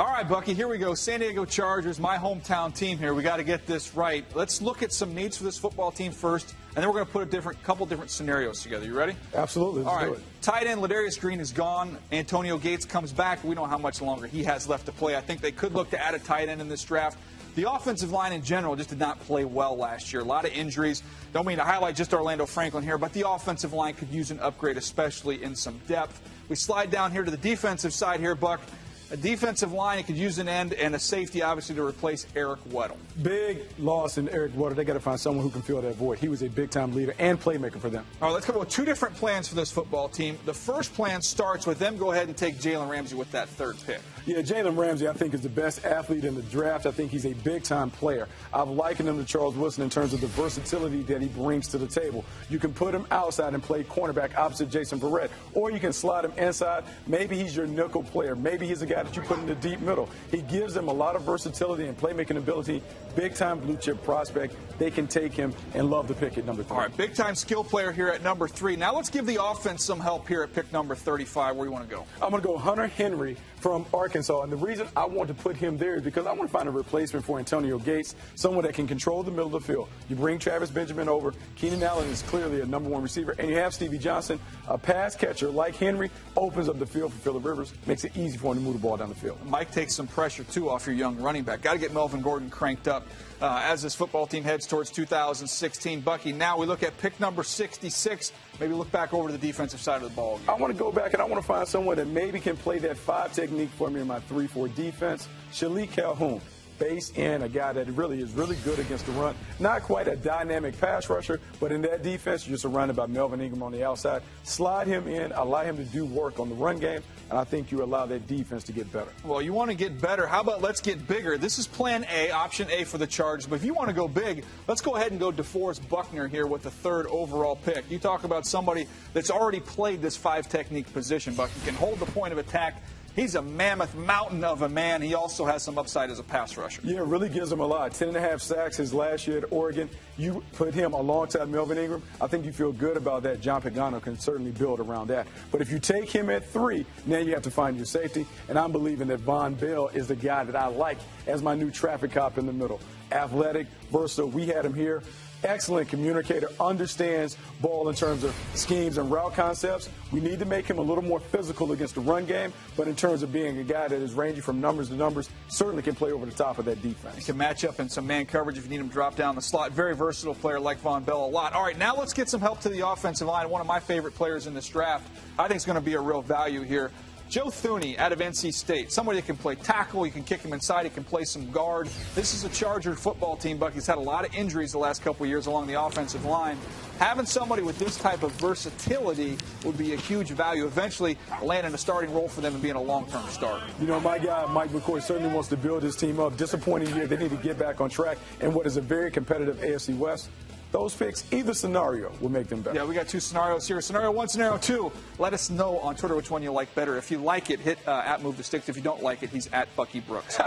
All right, Bucky, here we go. San Diego Chargers, my hometown team here. We got to get this right. Let's look at some needs for this football team first, and then we're going to put a couple different scenarios together. You ready? Absolutely. All Let's right. do it. Tight end Ladarius Green is gone. Antonio Gates comes back. We don't know how much longer he has left to play. I think they could look to add a tight end in this draft. The offensive line in general just did not play well last year. A lot of injuries. Don't mean to highlight just Orlando Franklin here, but the offensive line could use an upgrade, especially in some depth. We slide down here to the defensive side here, Buck. A defensive line, it could use an end, and a safety, obviously, to replace Eric Weddle. Big loss in Eric Weddle. They got to find someone who can fill that void. He was a big-time leader and playmaker for them. All right, let's come up with two different plans for this football team. The first plan starts with them go ahead and take Jalen Ramsey with that third pick. Yeah, Jalen Ramsey, I think, is the best athlete in the draft. I think he's a big-time player. I've likened him to Charles Woodson in terms of the versatility that he brings to the table. You can put him outside and play cornerback opposite Jason Verrett, or you can slide him inside. Maybe he's your nickel player. Maybe he's a guy that you put in the deep middle. He gives them a lot of versatility and playmaking ability. Big-time blue-chip prospect. They can take him and love the pick at number 3. All right, big-time skill player here at number 3. Now let's give the offense some help here at pick number 35. Where do you want to go? I'm going to go Hunter Henry from Arkansas. And the reason I want to put him there is because I want to find a replacement for Antonio Gates, someone that can control the middle of the field. You bring Travis Benjamin over. Keenan Allen is clearly a number 1 receiver. And you have Stevie Johnson, a pass catcher like Henry, opens up the field for Phillip Rivers, makes it easy for him to move the ball down the field. Mike takes some pressure, too, off your young running back. Got to get Melvin Gordon cranked up as this football team heads towards 2016. Bucky, now we look at pick number 66. Maybe look back over to the defensive side of the ball. I want to go back and I want to find someone that maybe can play that 5 technique for me in my 3-4 defense. Shalik Calhoun, base end, a guy that really is really good against the run. Not quite a dynamic pass rusher, but in that defense, you're surrounded by Melvin Ingram on the outside. Slide him in, allow him to do work on the run game, and I think you allow that defense to get better. Well, you want to get better. How about let's get bigger? This is plan A, option A for the Chargers. But if you want to go big, let's go ahead and go DeForest Buckner here with the 3rd overall pick. You talk about somebody that's already played this 5 technique position, Buck. He can hold the point of attack. He's a mammoth mountain of a man. He also has some upside as a pass rusher. Yeah, it really gives him a lot. 10.5 sacks his last year at Oregon. You put him alongside Melvin Ingram, I think you feel good about that. John Pagano can certainly build around that. But if you take him at 3, now you have to find your safety. And I'm believing that Von Bell is the guy that I like as my new traffic cop in the middle. Athletic, versatile. We had him here. Excellent communicator, understands ball in terms of schemes and route concepts. We need to make him a little more physical against the run game, but in terms of being a guy that is ranging from numbers to numbers, certainly can play over the top of that defense. He can match up in some man coverage if you need him to drop down the slot. Very versatile player like Von Bell a lot. All right, now let's get some help to the offensive line. One of my favorite players in this draft. I think is going to be a real value here. Joe Thuney out of NC State, somebody that can play tackle, you can kick him inside, he can play some guard. This is a Charger football team, Buck. He's had a lot of injuries the last couple of years along the offensive line. Having somebody with this type of versatility would be a huge value, eventually landing a starting role for them and being a long-term starter. You know, my guy, Mike McCoy, certainly wants to build his team up. Disappointing year. They need to get back on track in what is a very competitive AFC West. Those picks, either scenario will make them better. Yeah, we got 2 scenarios here. Scenario 1, scenario 2. Let us know on Twitter which one you like better. If you like it, hit @MoveTheSticks. If you don't like it, he's @BuckyBrooks.